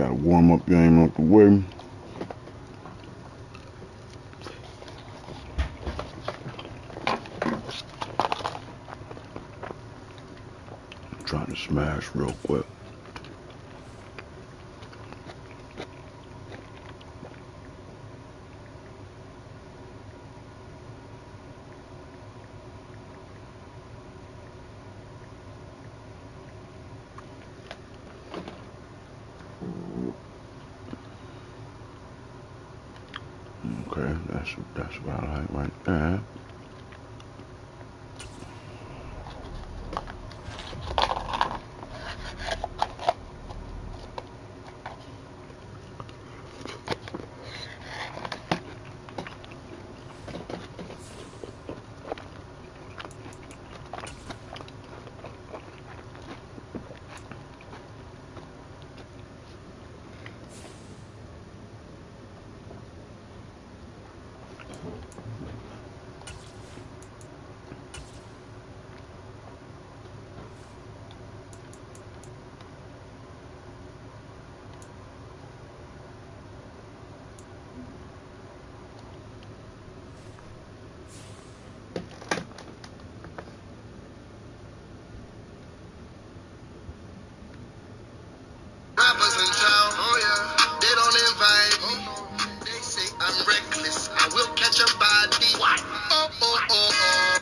Got a warm-up game out the way. Trying to smash real quick. Okay, that's about right there. Rappers in town, oh yeah, they don't invite me. They say I'm reckless, I will catch a body. What? Oh, oh, oh, oh.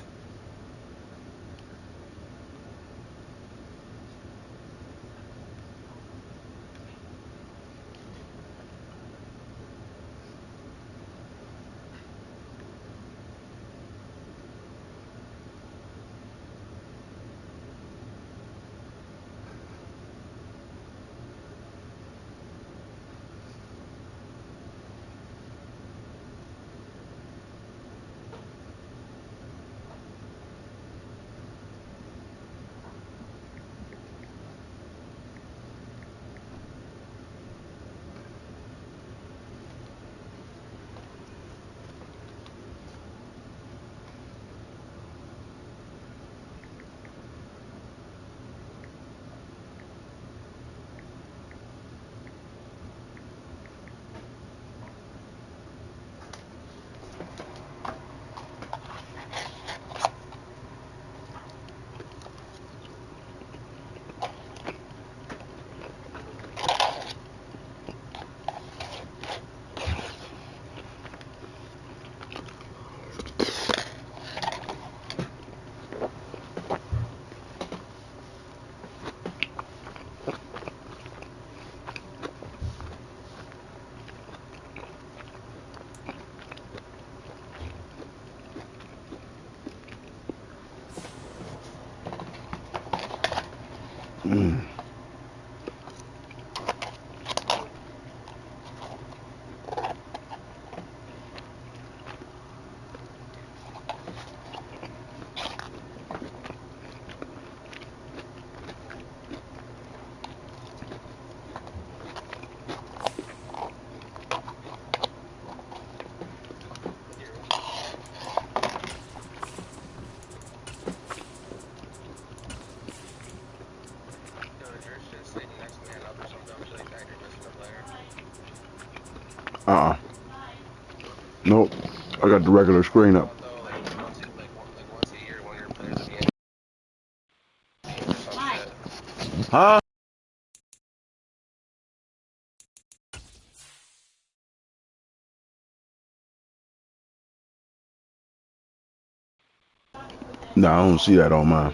Nope. I got the regular screen up. Huh? No, I don't see that on mine.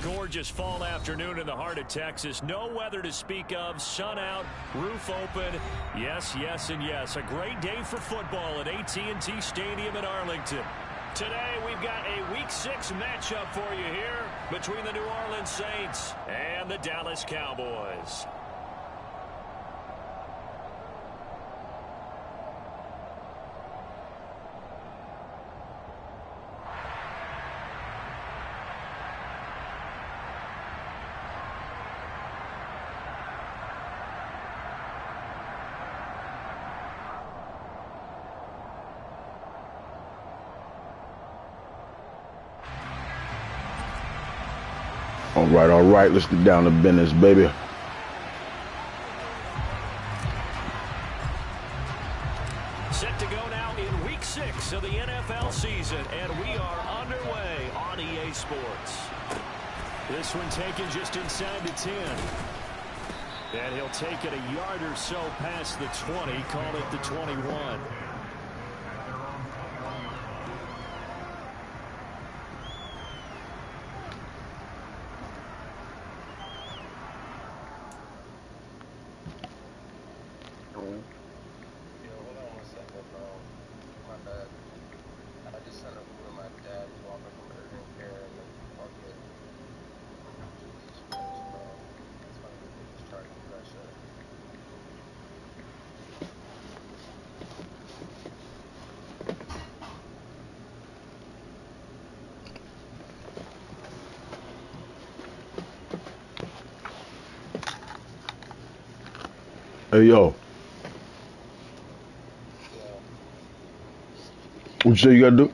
Gorgeous fall afternoon in the heart of Texas. No weather to speak of. Sun out, roof open. Yes, yes, and yes. A great day for football at AT&T Stadium in Arlington. Today, we've got a Week 6 matchup for you here between the New Orleans Saints and the Dallas Cowboys. All right, let's get down to business, baby. Set to go now in Week 6 of the NFL season, and we are underway on EA Sports. This one taken just inside the 10. And he'll take it a yard or so past the 20, call it the 21. Hey, yo. What you say you gotta do?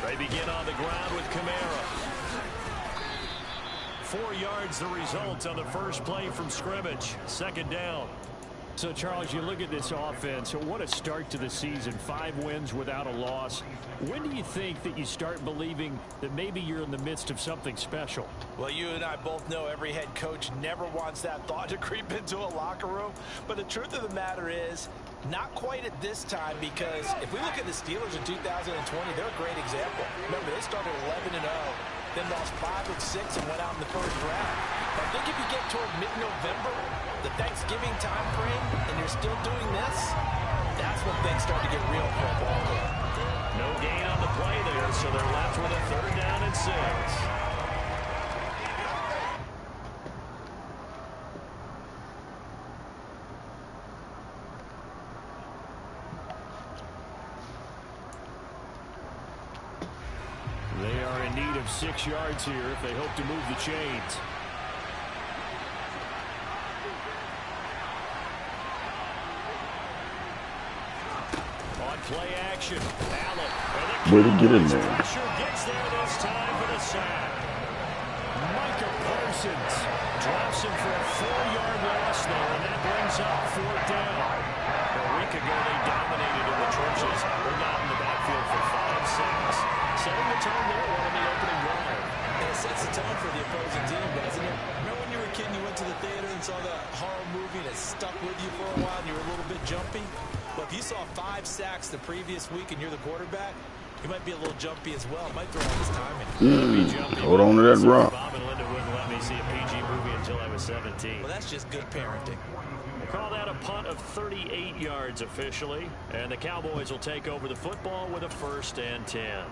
They begin on the ground with Kamara. 4 yards the result on the first play from scrimmage. Second down. So, Charles, you look at this offense. So what a start to the season. 5 wins without a loss. When do you think that you start believing that maybe you're in the midst of something special? Well, you and I both know every head coach never wants that thought to creep into a locker room. But the truth of the matter is, not quite at this time, because if we look at the Steelers in 2020, they're a great example. Remember, they started 11-0, then lost 5 and 6 and went out in the first round. But I think if you get toward mid-November, the Thanksgiving time frame, and you're still doing this, that's when things start to get real for a ball game. No gain on the play there, so they're left with a 3rd down and 6. They are in need of 6 yards here if they hope to move the chains. on play action. Allen. Way to get in there. Pressure gets there this time for the sack. Micah Parsons drops him for a 4-yard loss there, and that brings up 4th down. A week ago, they dominated in the trenches. They're not in the backfield for 5 sacks. Setting the tone there on the opening drive. And it sets the tone for the opposing team, doesn't it? Remember when you were a kid and you went to the theater and saw that horror movie and it stuck with you for a while and you were a little bit jumpy? Well, if you saw 5 sacks the previous week and you're the quarterback, you might be a little jumpy as well. Might throw off his timing. Hold on to that rock. Bob and Linda wouldn't let me see a PG movie until I was 17. Well, that's just good parenting. They call that a punt of 38 yards officially, and the Cowboys will take over the football with a 1st and 10.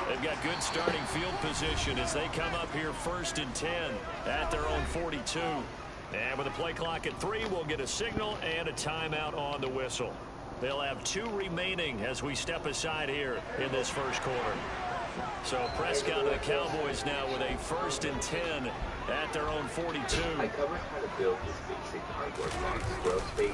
They've got good starting field position as they come up here 1st and 10 at their own 42. And with the play clock at 3, we'll get a signal and a timeout on the whistle. They'll have 2 remaining as we step aside here in this first quarter. So Prescott and the Cowboys now with a 1st and 10 at their own 42. I covered how to build this basic cardboard box grow space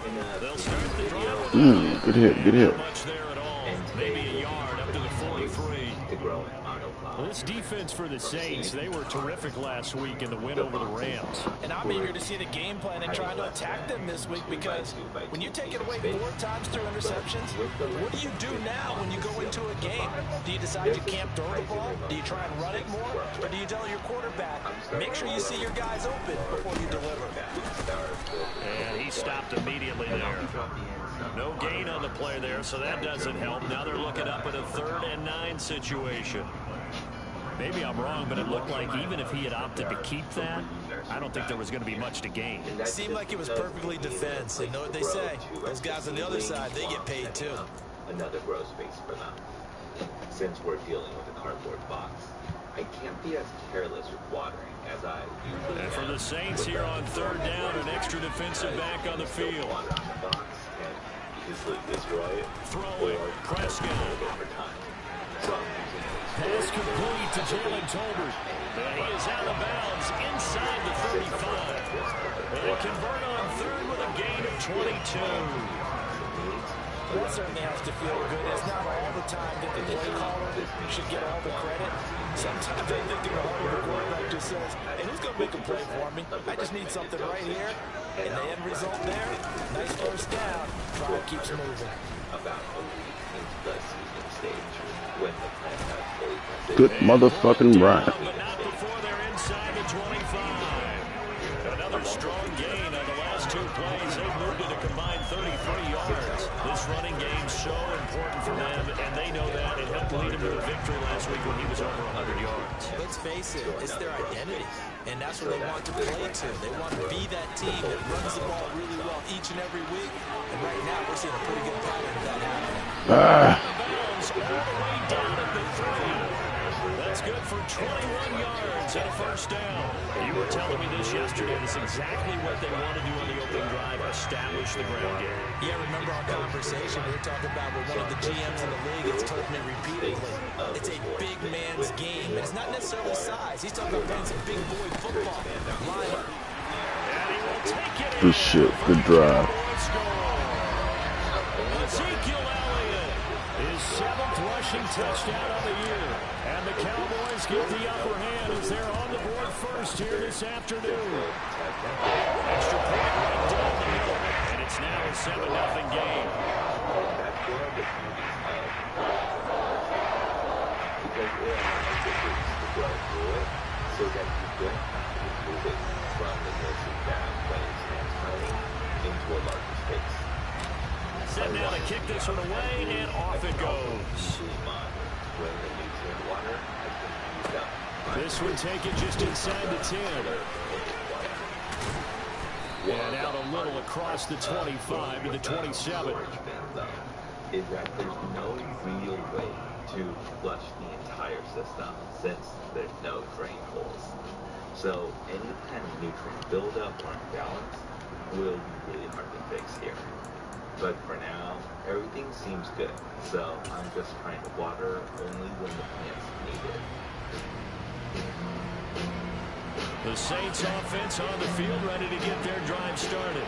in a They'll start the drive. Good hit, good hit. Not much there at all. Maybe a yard up to the 43. to grow in autoclave. Well, this defense for the Saints, they were terrific last week in the win over the Rams. And I'm eager to see the game plan and try to attack them this week, because when you take it away 4 times through interceptions, what do you do now when you go into a game? Do you decide to camp throw the ball? Do you try and run it more? Or do you tell your quarterback, make sure you see your guys open before you deliver? And he stopped immediately there. No gain on the play there, so that doesn't help. Now they're looking up at a 3rd and 9 situation. Maybe I'm wrong, but it looked like even if he had opted to keep that, I don't think there was going to be much to gain. It seemed like it was perfectly defense. And know what they say? Those guys on the other side, they get paid too. Another grow space for them. Since we're dealing with a cardboard box, I can't be as careless with watering as I usually am. And for the Saints here on 3rd down, an extra defensive back on the field. Water on the box and easily destroy it. Throwing, Prescott. Over time. So I'm using Pass complete to Jalen Tolbert. And he is out of bounds inside the 35. And they convert on 3rd with a gain of 22. That certainly has to feel good. It's not all the time that the play caller should get all the credit. Sometimes I think in the heart of the quarterback just says, hey, who's going to make a play for me? I just need something right here. And the end result there, nice 1st down. Drive keeps moving. about a week into the season stage when the plan has fully transitioned. Good motherfucking ride. But not before they're inside the 25. Another strong gain on the last 2 plays. They've moved it a combined 33 yards. This running game so important for them, and they know that. It helped lead them to a victory last week when he was over 100 yards. Let's face it, it's their identity. And that's what they want to play to. They want to be that team that runs the ball really well each and every week. And right now, we're seeing a pretty good pattern of that happening. Bounds all the way down at the 3. That's good for 21 yards and a 1st down. You were telling me this yesterday. This is exactly what they want to do on the opening drive, establish the ground game. Yeah, remember our conversation? We were talking about what one of the GMs in the league has told me repeatedly. It's a big man's game. It's not necessarily size. He's talking about playing some big boy football. Line up. And he will take it in. Good shit. Good drive. Ezekiel Elliott, his 7th rushing touchdown of the year. And the Cowboys get the upper hand as they're on the board first here this afternoon. Extra point right down the middle. And it's now a 7-0 game. Because it allows the kids to go through it so that you don't have to move it from the nursery down when it stands running into a larger space. Set down to kick this one away, and off it goes. When the nutrient water has been used up. This would take it just inside the 10. And out a little across the 25 to the 27. is that there's no real way to flush the entire system since there's no drain holes. So any kind of nutrient buildup or imbalance will be really hard to fix here. But for now, everything seems good, so I'm just trying to water only when the plants need it. The Saints offense on the field, ready to get their drive started.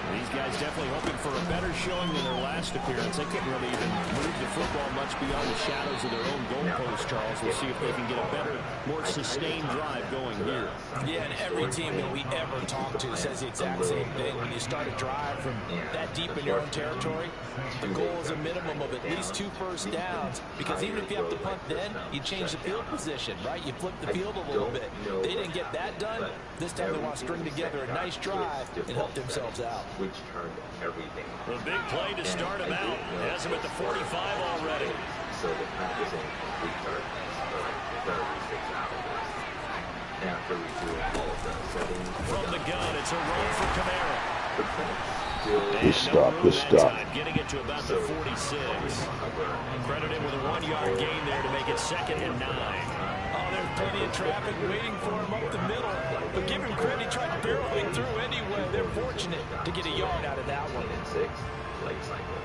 These guys definitely hoping for a better showing than their last appearance. They couldn't really even move the football much beyond the shadows of their own goalpost, Charles. We'll see if they can get a better, more sustained drive going here. Yeah, and every team that we ever talk to says the exact same thing. When you start a drive from that deep in your own territory, the goal is a minimum of at least 2 first downs. Because even if you have to punt then, you change the field position, right? You flip the field a little bit. They didn't get that done. This time they want to string together a nice drive and help themselves out. Which turned everything A on. big play to start him out. Has him at the 45 already. So the pack was in complete darkness for like 36 hours. After redoing all of the settings. From the gun, it's a run for Kamara. The plants still... Good stop, good stop. Getting it to about the 46. Credit him with a 1-yard gain there to make it 2nd and 9. Oh, there's plenty of traffic waiting for him up the middle. But give him credit, he tried barreling through anyway. They're fortunate to get a yard out of that one. 6 late cycle.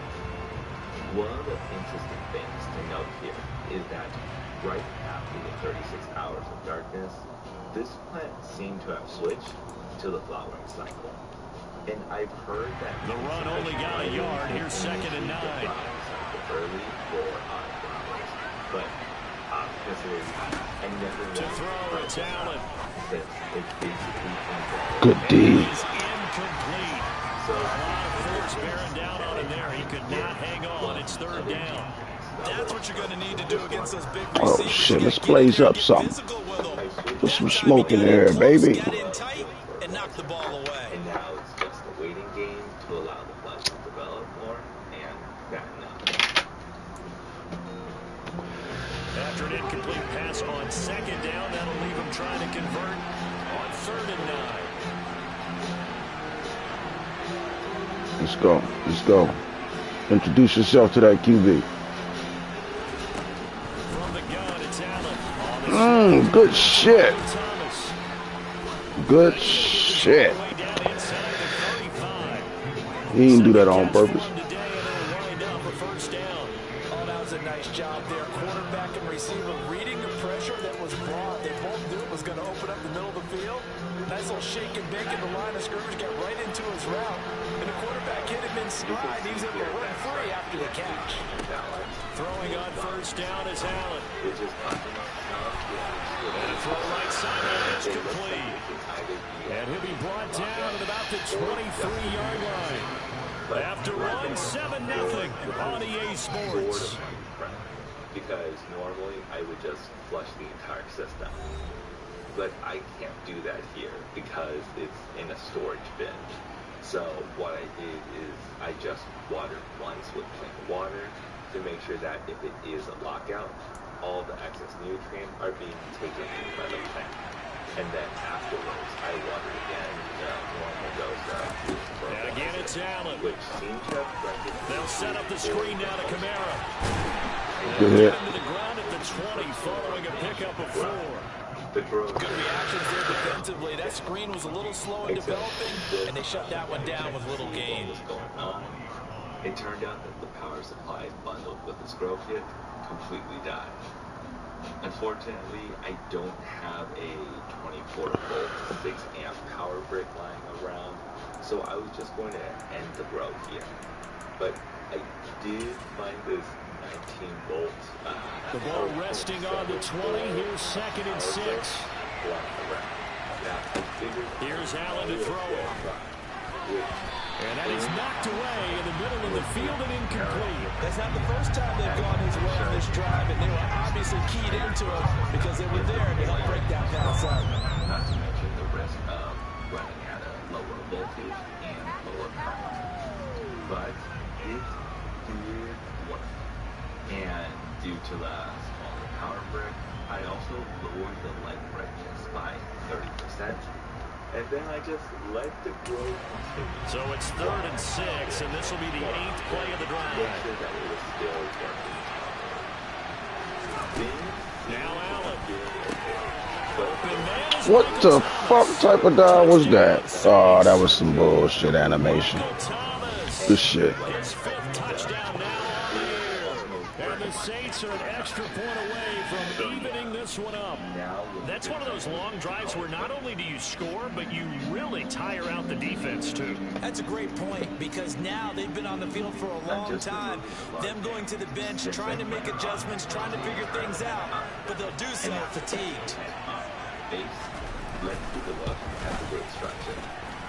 One of the interesting things to note here is that right after the 36 hours of darkness, this plant seemed to have switched to the flowering cycle. And I've heard that the run only got a yard. Here's 2nd and 9. Early for autumn flowers, but considering I never to throw, it's Allen. Good D. He's incomplete. So a lot of force bearing down on him there. He could not hang on. It's 3rd down. That's what you're going to need to do against those big Oh receivers. shit, let's blaze up something. Put some smoke in there, baby. Got in tight and knocked the ball away. And now it's just a waiting game to allow the flesh to develop more and fatten up. After an incomplete pass on 2nd down, that'll leave him trying to convert on 3rd and 9. Let's go. Let's go. Introduce yourself to that QB. From the gun, it's Allen. Good shit. Good shit. He didn't do that on purpose. Oh, that was a nice job there. Quarterback and receiver reading the pressure that was brought. They both knew it was going to open up the middle of the field. Nice little shake and bake in the line of scrimmage, got right into his route. And the quarterback hit him in stride. He was able to run free after the catch. Throwing on 1st down is Allen. And a throw right side, it's complete. And he'll be brought down at about the 23-yard line. After one, 7-0 on EA Sports. Because normally I would just flush the entire system. But I can't do that here because it's in a storage bin. So what I did is I just watered once with plain water to make sure that if it is a lockout, all the excess nutrients are being taken by the plant. And then afterwards, I water again the normal dose of and again, it's Allen. Which seems to have corrected. They'll set up the screen down to Kamara. Good hit. Into the ground at the 20, following a pickup of 4. Good reactions there defensively. That screen was a little slow in developing, and they shut that one down with little gain. It turned out that the power supply bundled with the scroll kit completely died. Unfortunately, I don't have a 24-volt 6-amp power brick lying around, so I was just going to end the grow here. But I did find this 19-volt. The ball resting on the 20. Here's 2nd and 6. Here's Allen to throw it. And that is knocked away in the middle of the field and incomplete. That's not the first time they've gone his way on this drive, and they were obviously keyed into it because they were there to help break that pass up. Not to mention the risk of running at a lower voltage and lower current. But it did work. And due to the smaller power brick, I also lowered the light brightness by 30%. And then I just let the growth continue. So it's 3rd and 6, and this will be the 8th play of the drive. Make sure that it was still working. Now Allen. Open man is What the fuck type of dog was that? Oh, that was some bullshit animation. Good shit. His 5th touchdown now on the year. And the Saints are an extra point away from evening this one up. That's one of those long drives where not only do you score, but you really tire out the defense too. That's a great point, because now they've been on the field for a long time. Them going to the bench, trying to make adjustments, trying to figure things out, but they'll do so fatigued. Let's do the look at the great structure.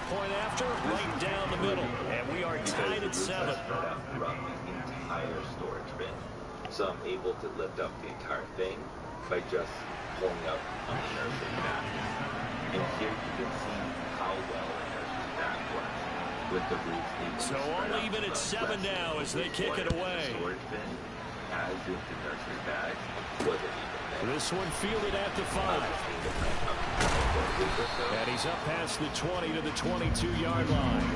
Point after, right down the middle, and we are tied at 7. From the entire storage bin. So I'm able to lift up the entire thing by just pulling up on the nurse's back. And here you can see how well the nurse's back works with the roots able So only even at 7 now as they kick it away. Storage bin, as if the nurse's bag wasn't even there. This one fielded at the 5. And he's up past the 20 to the 22-yard line.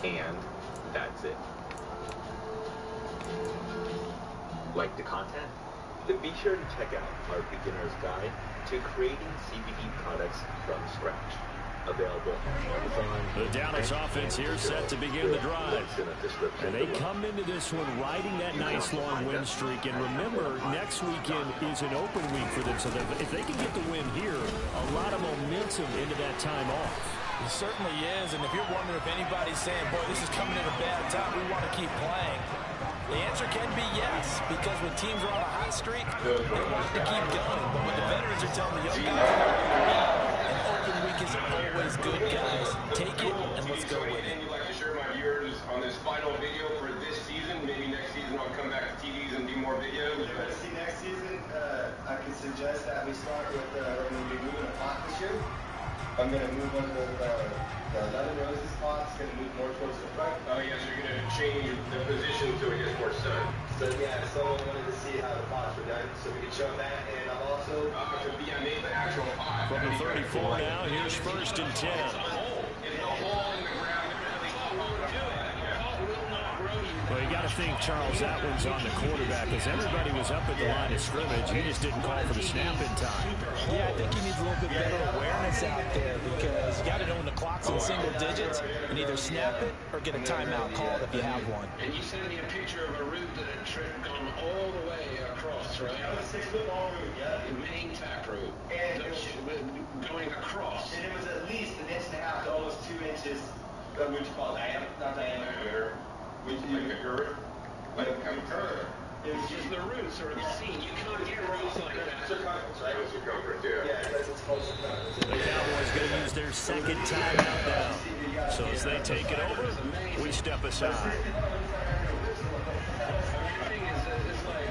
And that's it. Like the content? Then be sure to check out our beginner's guide to creating CBD products from scratch. Available on Amazon. The Dallas offense here set to begin the drive. And they come into this one riding that nice long win streak. And remember, next weekend is an open week for them. So if they can get the win here, a lot of momentum into that time off. It certainly is, and if you're wondering if anybody's saying, boy, this is coming at a bad time, we want to keep playing, the answer can be yes, because when teams are on a hot streak, they want to keep going. But when the veterans are telling the young guys, an open week is always good, guys. Take it, and let's go with it. Anything you'd like to share my viewers on this final video for this season? Maybe next season I'll come back to TVs and do more videos. See, next season, I can suggest that we start with, we're going to be moving a pot this year. I'm going to move one of the 11 roses pots, going to move more towards the front. Oh, yes, you're going to change the position so it gets more sun. So, yeah, someone wanted to see how the pots were done, so we can show them that. And I'm also... I made the actual pot. From the 34 now, here's 1st and 10. It's a hole in the ground. Well, you got to think, Charles, that one's on the quarterback, as everybody was up at the line of scrimmage. He just didn't call for the snap in time. Yeah, I think he needs a little bit better awareness out there, because you got to know when the clock's in single digits and either snap it or get a timeout called if you have one. And you sent me a picture of a route that had gone all the way across, right? That was a 6-foot long route, yeah. The main tap route. And going across. And it was at least 1.5 inches to almost 2 inches, what would you call it? Not diameter. Like a girth? Like a curve. It was Just the roots are obscene. You can't get roots like that. circumference, right? Circumference, yeah. Yeah, because it's close circumference. The Cowboys going to use their 2nd timeout now. So as they take it over, we step aside. Everything is like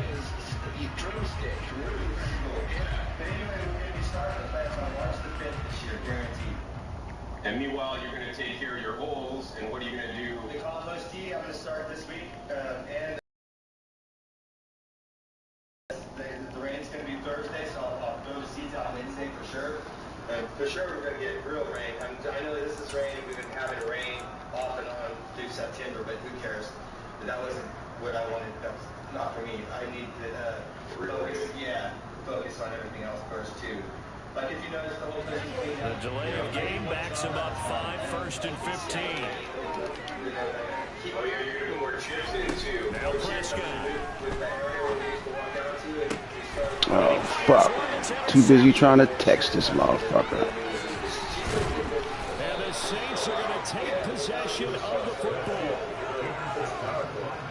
drumstick, roots. Yeah. But anyway, we're going to be starting the plans on March the 5th this year, guaranteed. And meanwhile, you're going to take care of your holes, and what are you going to do? The compost tea, I'm going to start this week, and the rain's going to be Thursday, so I'll throw the seeds out Wednesday for sure. For sure, we're going to get real rain. I know this is raining. We've been having rain off and on through September, but who cares? That wasn't what I wanted. That's not for me. I need to focus on everything else first, too. Like if you notice the whole thing. The delay of game backs him up 5, 1st and 15. Oh, yeah, you're going to more chips into. Now Prescott. Oh, fuck. Too busy trying to text this motherfucker. And the Saints are going to take possession of the football.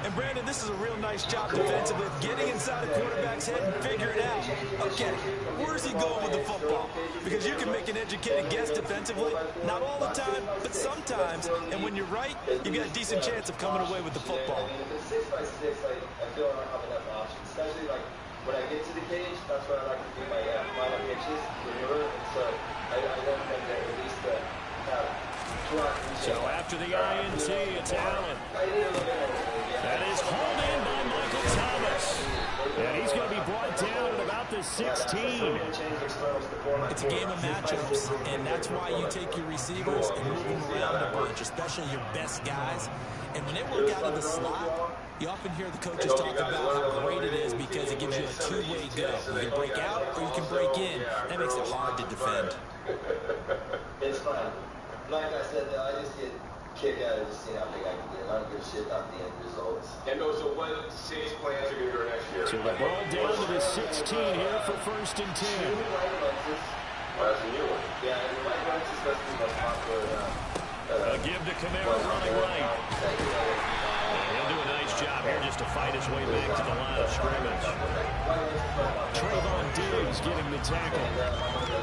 And Brandon, this is a real nice job defensively, getting inside a quarterback's head and figuring out, okay, where's he going with the football? Because you can make an educated guess defensively, not all the time, but sometimes. And when you're right, you got a decent chance of coming away with the football. If it's 6x6, I feel I don't have enough options, especially like when I get to the cage. That's where I like to do my final pitches, maneuver. And so I want them to at least have. So after the INT, it's Allen. That is hauled in by Michael Thomas. And he's going to be brought down at about the 16. It's a game of matchups, and that's why you take your receivers and move them around a bunch, especially your best guys. And when they work out of the slot, you often hear the coaches talk about how great it is because it gives you a two-way go. You can break out or you can break in. That makes it hard to defend. It's fun. Like I said, though, I just get kicked out of just seeing how big I can get. I don't give a shit about the end results. And also, what City's plans are going to go next year? So the ball down to the 16 here for 1st and 10. Well, that's a new one. Yeah, and the white bunch is supposed to be the most popular. A give to Camaro running right. He'll do a nice job here just to fight his way back to the line of scrimmage. Trayvon Diggs getting the tackle.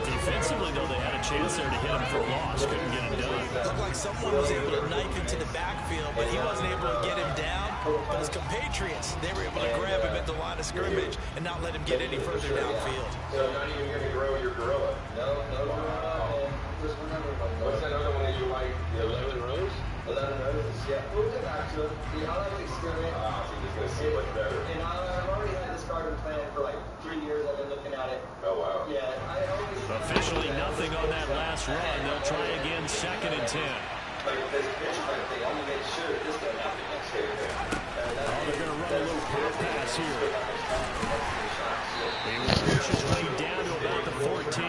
Defensively, though, they had a chance there to hit him for a loss. Couldn't get it done. Looked like someone was able to knife into the backfield, but he wasn't able to get him down. But his compatriots, they were able to grab him at the line of scrimmage and not let him get any further downfield. So not even going to grow your gorilla? No, just one other one. What's that other one that you like? The 11 rows? 11 roses, yeah. We'll get back to it. I like to experiment. So you're just going to see what's better. And I've already had this garden plan for like 3 years. I've been looking at it. Oh, wow. Yeah, I always... Officially nothing on that last run. They'll try again 2nd and 10. Like if there's a pitch kind of thing, I want to make sure this doesn't happen next year. They're going to run a little pop pass here. They will push his way down to about the 14.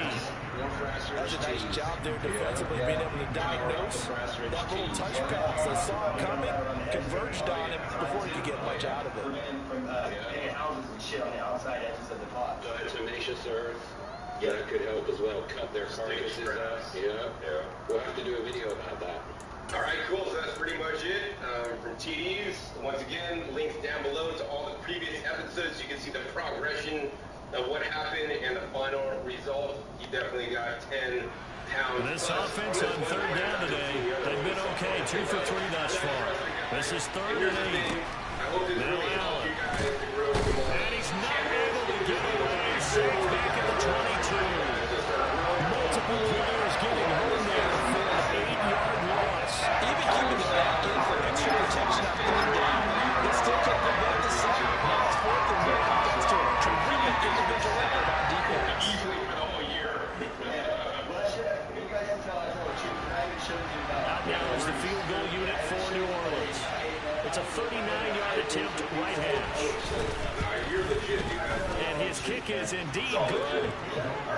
That's a nice job there defensively, being able to diagnose that little touch pass. They saw it coming, converged on him before he could get much out of it. From houses and shit on the outside edges of the pot. Tenacious earth. Yeah, that could help as well. Cut their carcasses out. Yeah. We'll have to do a video about that. All right, cool. So that's pretty much it from TDs. Once again, links down below to all the previous episodes. You can see the progression of what happened and the final result. He definitely got 10 pounds. This offense on 3rd down today, they've been okay. 2 for 3 thus far. This is 3rd and 8. Now Allen. And he's not able to get away. Saves back at the 22. Multiple players getting home there for an 8-yard loss. Even keeping the back in for extra protection on 3rd down, they still can't convert the sack. Now it's 4th and 1. Thanks to a terrific individual effort on defense. Easily for the whole year. You guys can tell I told the truth. I even showed you about Out now is the field goal unit for New Orleans. It's a 39-yard attempt right hash. And his kick is indeed good.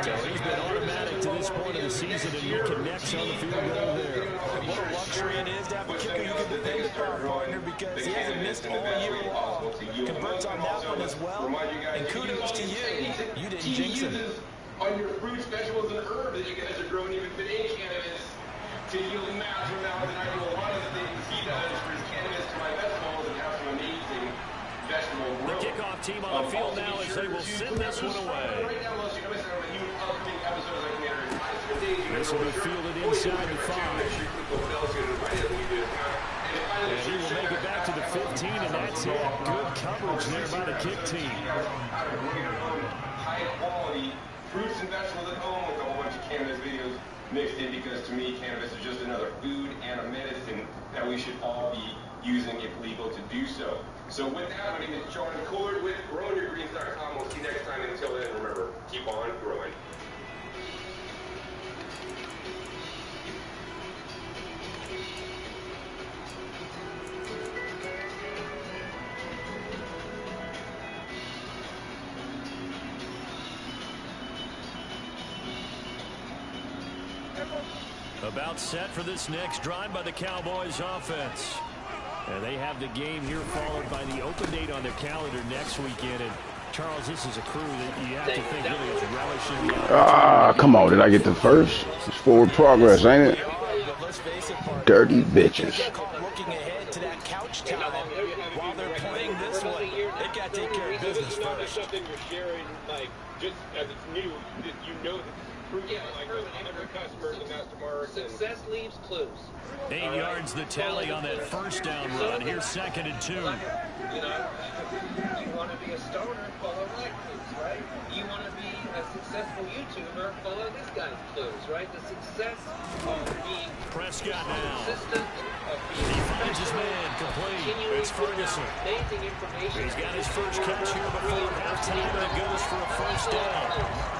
So he's been automatic to this point of the season, and he connects on the field goal there. What a luxury it is to have a kicker you can depend upon, partner, because he hasn't missed all year long. Converts on that one as well. And kudos to you. You didn't jinx him. On your fruits, vegetables, and herbs that you guys are growing, even banana cannabis, to yield massive amounts. And I do a lot of the things he does for his cannabis to my vegetables and have some amazing vegetable growth. The kickoff team on the field now as they will send this one away. Right now, unless you're missing out on new upcoming episodes like This will be fielded inside the 5. And he will make it back to the 15, and that's it. Good coverage there by the kick team. High quality fruits and vegetables at home with a whole bunch of cannabis videos mixed in, because to me cannabis is just another food and a medicine that we should all be using if legal to do so. So with that, my name is John Coolard with GrowingYourGreens.com. We'll see you next time. Until then, remember, keep on growing. About set for this next drive by the Cowboys offense. And they have the game here followed by the open date on their calendar next weekend. And Charles, this is a crew that you have to think really is relishing the come on. Did I get the first? It's forward progress, ain't it? Dirty bitches. Looking ahead to that couch time while they're playing this one. They've got to take care of business first. Something you're sharing, like, just as it's new, you know that like every customer in the mastermark. Success leaves clues. 8 yards the tally on that first down run. Here's 2nd and 2. You know, you want to be a stoner, follow my clues, right? You want to be a successful YouTuber, follow this guy's clues, right? The success of being Prescott now. consistent, of being He finds his man. incomplete. It's Ferguson. He's got his first catch here before halftime, and it goes for a first down.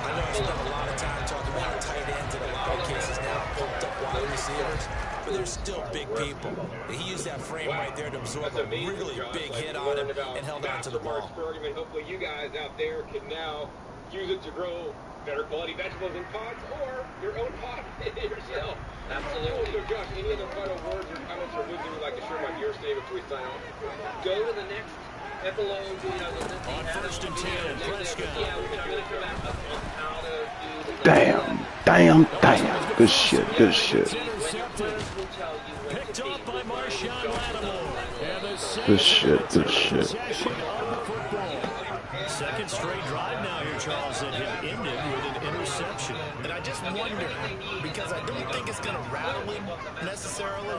I know I spent a lot of time talking about how tight ends in a lot of cases now pumped up wide receivers, but they're still big people. He used that frame right there to absorb a really big hit on him and held on to the ball. Hopefully you guys out there can now use it to grow better quality vegetables in pots or your own pot yourself. Absolutely. So Josh, any other final words or comments or wisdom you'd like to share about your statement before we sign off? Go to the next epilogue, On first and 10, Prescott. Yeah, we're going to come back on how to do the Damn. Good shit. Picked off by Marshawn Lattimore. And the Good shit. possession of the football. Second straight drive now here, Charles, that have ended with an interception. And I just wonder, because I don't think it's going to rattle him necessarily,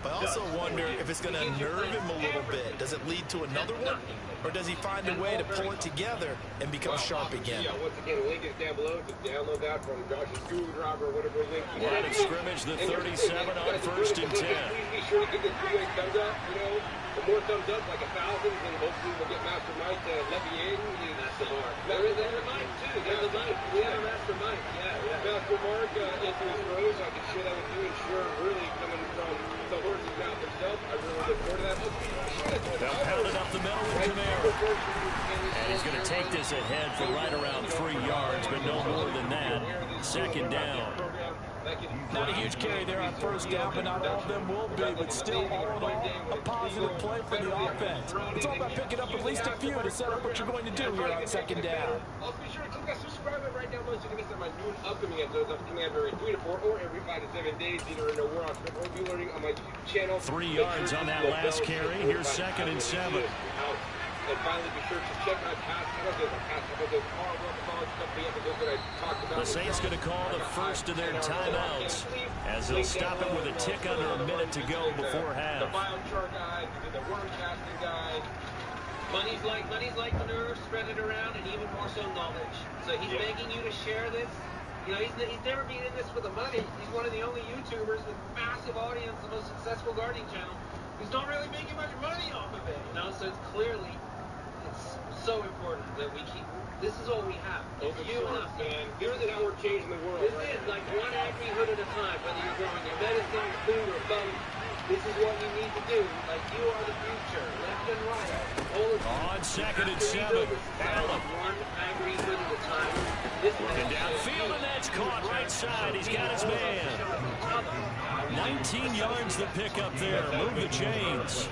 but I also wonder if it's going to nerve him a little bit. Does it lead to another one? Or does he find a way to pull it together and become sharp again? Yeah, once again, the link is down below. Just download that from Josh's Google Drive or whatever link you Line of scrimmage, the 37 on first and 10. Please be sure to give this video a thumbs up. You know, the more thumbs up, like 1,000, then hopefully we'll get Master Mike to let me in. That's the mark. There is a mic, too. There's a mic. We have a Master Mike. Yeah. Master Mark into his throws. I can share that with you and sure, really coming from the horse's mouth himself. I really look forward to that. They'll pound it up the middle with Camara. And he's going to take this ahead for right around 3 yards, but no more than that. Second down. Not a huge carry there on first down, but not all of them will be, but still all in all a positive play for the offense. It's all about picking up at least a few to set up what you're going to do here on second down. Also be sure to click that subscribe button right down below so you can miss out my new upcoming episodes of every 3 to 4 or every 5 to 7 days. Either know where I'll be learning on my YouTube channel. 3 yards on that last carry. Here's second and 7. And finally, be sure to check my past episodes, all work company episodes that I talked about. The Saints going to call the first of their timeouts as they'll stop it with a tick under a minute to go before half. The biochar guide, the worm casting guide. Money's like manure, spread it around, and even more so knowledge. So he's begging you to share this. You know, he's never been in this for the money. He's one of the only YouTubers with massive audience, the most successful gardening channel. He's not really making much money off of it, you know. So it's clearly, it's so important that we keep. This is all we have. It's you and us, man. You're the now we're changing the world. This is like one agri-hood at a time. Whether you're growing your medicine, food, or both, this is what you need to do. Like you are the future, left and right. On second and 7, Allen. One agri-hood at a time. Looking downfield, and that's caught right side. He's got his man. 19 yards to pick up there. Move the chains.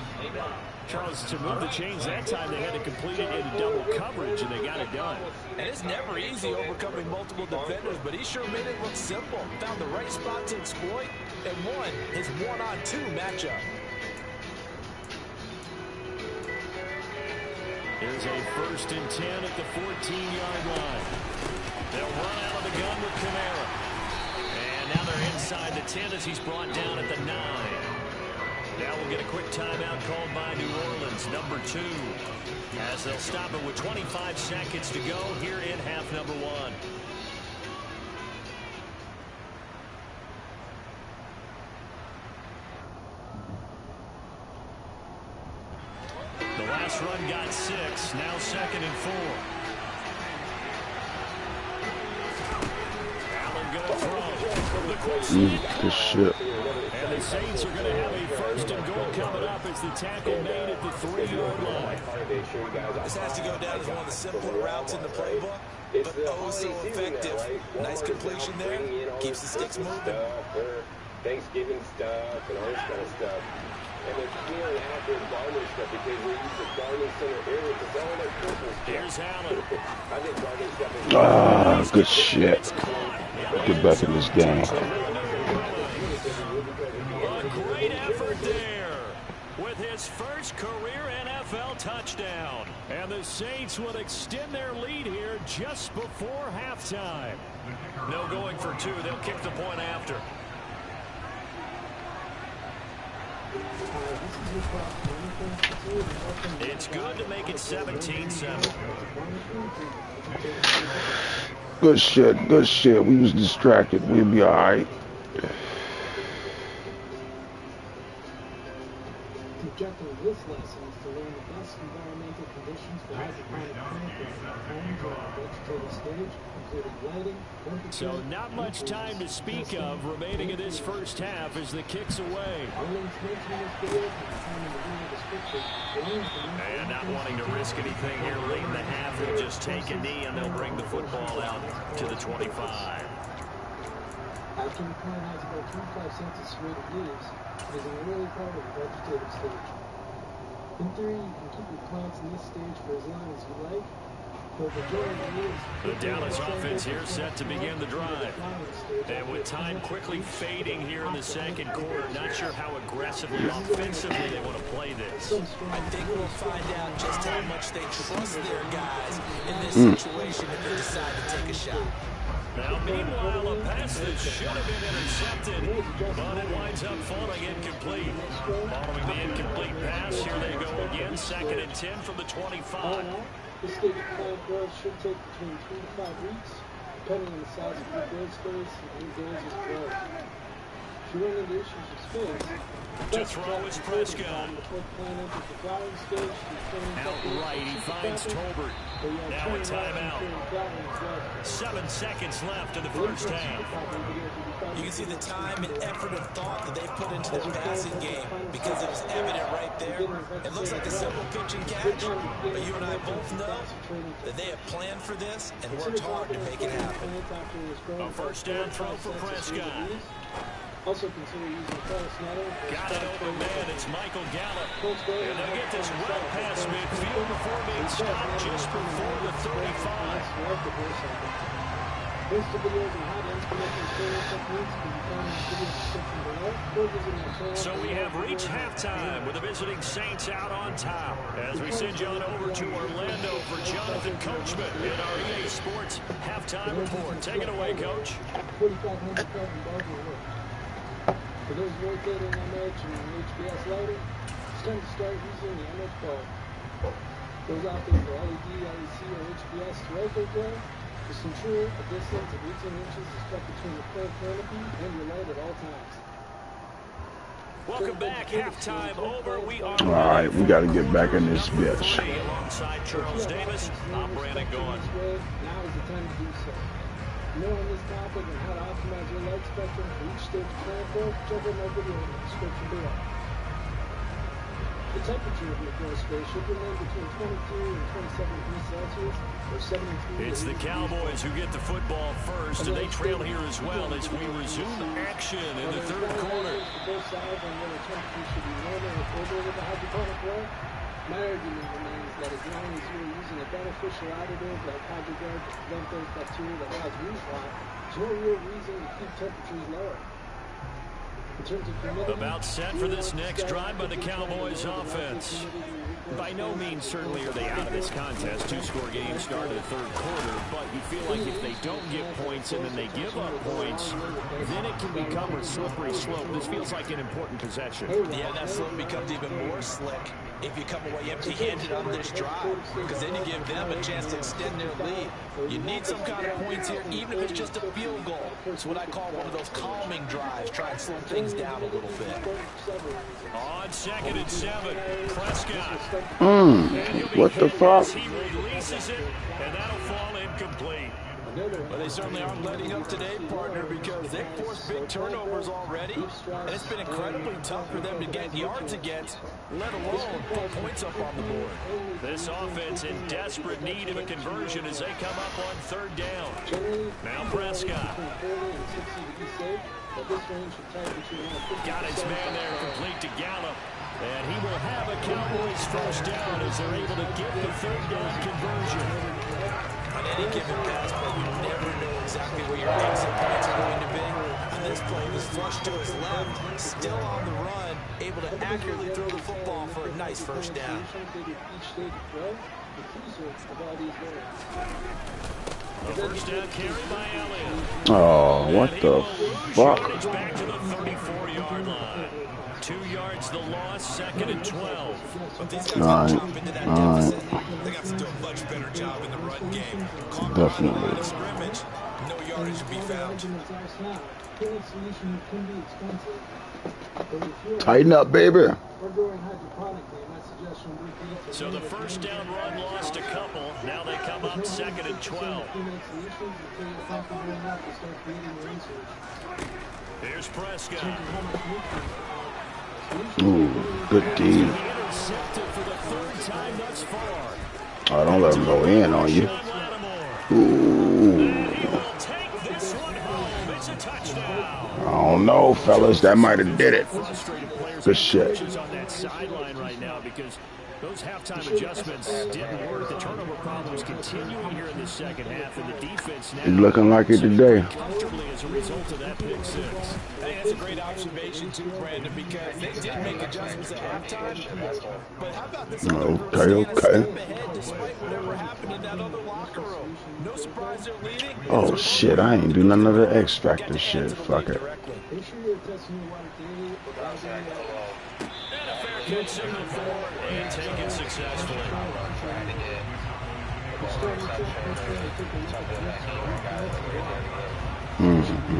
Charles, to move the chains that time, they had to complete it in double coverage, and they got it done. And it's never easy overcoming multiple defenders, but he sure made it look simple. Found the right spot to exploit and won his one-on-two matchup. Here's a first and 10 at the 14-yard line. They'll run out of the gun with Camara. And now they're inside the 10 as he's brought down at the 9. Now we'll get a quick timeout called by New Orleans, number 2. As they'll stop it with 25 seconds to go here in half number 1. The last run got 6, now second and 4. Allen going to throw. The quick sweep. Good shit. And the Saints are going to have a first and goal coming up as the tackle made at the 3-yard line. This has to go down as one of the simpler routes in the playbook, but oh so effective. Nice completion there. Keeps the sticks moving. Thanksgiving stuff and all this kind of stuff. And it's clearly after garden stuff because we use the garden center area because all that Christmas stuff. Here's Allen. I think garden stuff is Good shit. Get back in this game. A great effort there with his first career NFL touchdown. And the Saints will extend their lead here just before halftime. No going for 2. They'll kick the point after. It's good to make it 17-7. Good shit. We was distracted. We'll be all right. The objective of this lesson is to learn the best environmental conditions for hydroponic plant growth at homes or on vegetative stage, including lighting, temperature. So not much time to speak of remaining in this first half as the kick's away. And not wanting to risk anything here late in the half, they'll just take a knee and they'll bring the football out to the 25. After the plant has about 25 centimeters of leaves, it is an early part of the vegetative stage. In theory, you can keep your plants in this stage for as long as you like, but the majority of the leaves... The Dallas offense here set to begin the drive. And with time quickly fading here in the second quarter, not sure how aggressively, offensively they want to play this. I think we'll find out just how much they trust their guys in this situation if they decide to take a shot. Now, meanwhile, a pass that should have been intercepted, but it winds up falling incomplete. Following the incomplete pass, here they go again, 2nd and 10 from the 25. This stage of plant growth should take between 3 to 5 weeks, depending on the size of your growth space and your days of growth. If you run into issues with space, to throw is Prescott. Outright, he finds Tolbert. Now a timeout. 7 seconds left in the first half. You can see the time and effort and thought that they've put into their passing game because it was evident right there. It looks like a simple pitch and catch, but you and I both know that they have planned for this and worked hard to make it happen. A first down throw for Prescott. Also consider using Carlos Neto. Got it open man, it's Michael Gallup. And they'll get this well past midfield before being stopped just before the 35. Most of the videos on how to implement these training techniques can be found in the video description below. So we have reached halftime with the visiting Saints out on top. As we send you on over to Orlando for Jonathan Coachman in our EA Sports halftime report. Take it away, Coach. 4,500 For those rotating MH and HBS lighting, it's time to start using the MH bulb. Those opting for LED, LEC, or HBS to rotate glow, just ensure a distance of 18 inches is kept between the plant canopy and your light at all times. Welcome back. Halftime over. We are all right. We got to get back in this bitch. Alongside Charles Davis, I'm Brandon Gaughan. Now is the time to do so. More on this topic and how to optimize your light spectrum for each stage of plant growth, check out my video in the description below. The temperature of your grow space should remain between 22 and 27 degrees Celsius or 73. It's the Cowboys who get the football first, and they trail here as well as we resume action in the third quarter. Both sides on whether temperature should be normal or colder with the hydroponic grow. My argument remains that as long as you're using a beneficial additive like HydroGuard to prevent those bacteria that cause root rot, there's no real reason to keep temperatures lower. In terms of humidity, about set for this next drive by the Cowboys offense. By no means certainly are they out of this contest. Two-score game start of the third quarter, but you feel like if they don't get points and then they give up points, then it can become a slippery slope. This feels like an important possession. Yeah, that slope becomes even more slick if you come away empty-handed on this drive, because then you give them a chance to extend their lead. You need some kind of points here, even if it's just a field goal. It's what I call one of those calming drives, try and slow things down a little bit. On 2nd and 7, Prescott. What the fuck? He releases it, and that'll fall incomplete. But they certainly aren't letting up today, partner, because they've forced big turnovers already, and it's been incredibly tough for them to get yards against, let alone put points up on the board. This offense in desperate need of a conversion as they come up on 3rd down. Now Prescott. Got his man there, complete to Gallup. And he will have a Cowboys first down as they're able to get the 3rd down conversion. On any given pass play, you never know exactly where your exit points are going to be. On this play, he was flushed to his left, still on the run, able to accurately throw the football for a nice first down. A first down carry by Elliott. Oh, what the fuck? It's back to the 34-yard line. 2 yards the loss, 2nd and 12. But these guys got to jump into that deficit. They got to do a much better job in the run game. Definitely. Scrimmage, no yardage to be found. Tighten up, baby. going hydroponically, and I suggest from So the first down run lost a couple. Now they come up 2nd and 12. Here's Prescott. Ooh, good D. Oh, don't let him go in on you. Ooh. I don't know, fellas. That might have did it. Good shit. On that sideline right now because those halftime adjustments didn't work. The turnover problems continuing here in the second half, and the defense now He's looking like it today. Comfortably as a result of that pick six. I think that's a great observation too, Brandon, because they did make adjustments at halftime. But how about this other group staying a step ahead despite whatever happened in that other locker room? No surprise they're leading. Oh shit, I ain't do none of the X Factor shit. Fuck it. Good signal forward and taken successfully.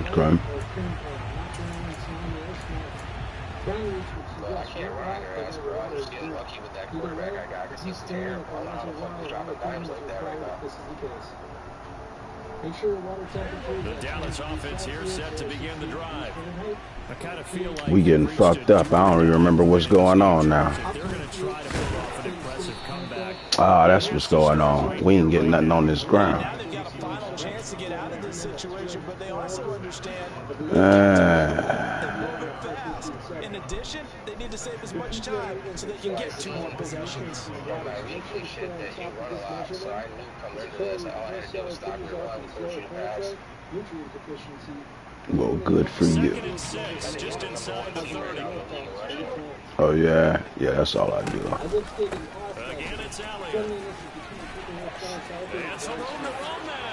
Okay. I can't run your ass, bro. I'm just getting lucky with that quarterback I got because he's terrible. I don't know how the fuck he's dropping dimes like that right now. The Dallas offense here set to begin the drive. I kind of feel like We getting fucked up. I don't even remember what's going on now. they're going to try to pull off an impressive comeback. Ah, that's what's going on. We ain't getting nothing on this ground. Now they've got a final chance to get out of this situation, but they also understand in addition, they need to save as much time so they can get 2 more possessions. My weekly shit that he run a lot, so I knew coming into this, all I had to do was stop your run before you pass. Well, good for you. 2nd and 6, just inside the 30. Oh yeah, yeah, that's all I do. Again, it's Elliott. It's a room to run now.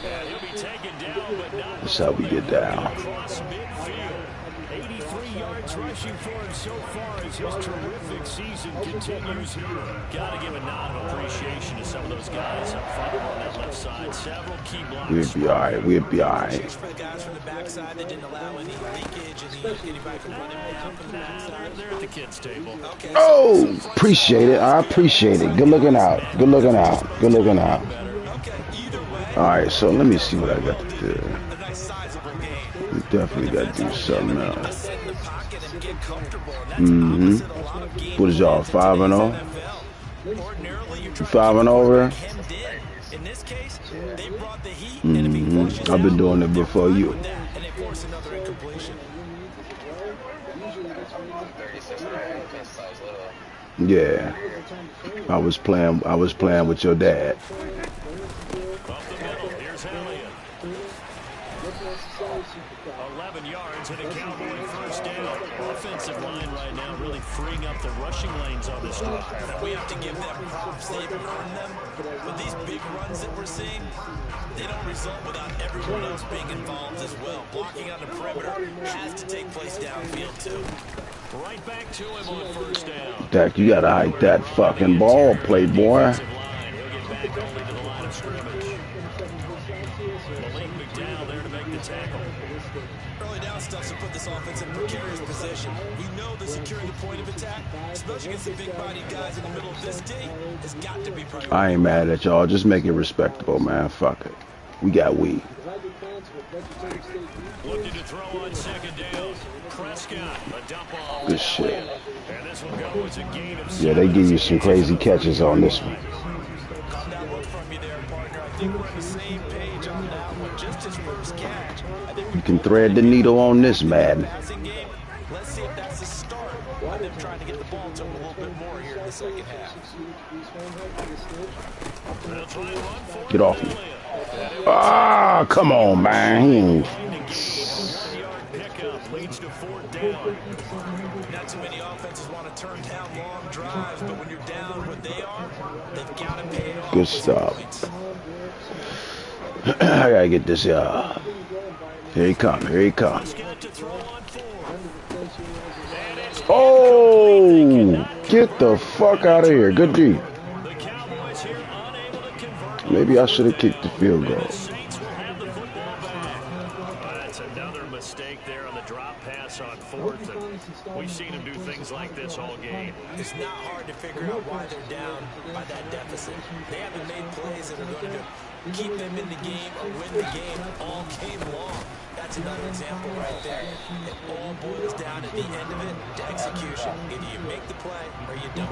And he'll be taken down, but not. That's how we get down. Across midfield. 83 yards rushing for him so far as his terrific season continues here. Got to give a nod of appreciation to some of those guys up front on that left side. Several key blocks. We'll be all right. We'll be all right. For the guys from the backside that didn't allow any leakage and anybody from running down from the backside. They're at the kids' table. Okay, Oh, appreciate it. I appreciate it. Good looking out. Good looking out. Good looking out. All right, so let me see what I got to do. We definitely got to do something else. What is y'all, 5-0? 5-0 over? In this case, they brought the heat I've been doing it before you. and they force another incompletion. Yeah. I was playing with your dad. Up the middle, here's Elliott. 11 yards and a Cowboy first down. Offensive line right now really freeing up the rushing lanes on this drive. We have to give them props. They've earned them. But these big runs that we're seeing, they don't result without everyone else being involved as well. Blocking on the perimeter has to take place downfield too. Right back to him on first down. Dak, you gotta hike that fucking ball, playboy. He'll get back over to the line of scrimmage. Malik McDowell there to make the tackle. Early down stuff to put this offense in a precarious position. We know that securing the point of attack, especially against the big-bodied guys in the middle of this D, has got to be priority. I ain't mad at y'all. Just make it respectable, man. Fuck it. We got we. Looking to throw on second down. Prescott, a dump ball. Good shit. And this will go as a gain of Yeah, they give you some crazy catches on this one. Caught that look from you there, partner. I think we're on the same page on that one. Just his first catch. I think You can thread the needle on this, man. passing game. Let's see if that's the start of them trying to get the ball to him a little bit more here in the second half. They'll try and run for Get off me. Ah, come on, man. He ain't. pickup leads to 4th down. Not too many offenses want to turn down long drives, but when you're down what they are, they've got to pay it off. Good stuff. I gotta get this. Here he come. Here he come. Got to throw on 4. Oh, get the fuck out of here. Good D. The Cowboys here unable to convert. Maybe I should have kicked the field goal. Saints will have the football back. That's another mistake there on the drop pass on 4th. We've seen him do things like this all game. It's not hard to figure out why they're down by that deficit. They haven't made plays that are going to keep them in the game or win the game all game long. That's another example right there. It all boils down at the end of it to execution. Either you make the play or you don't.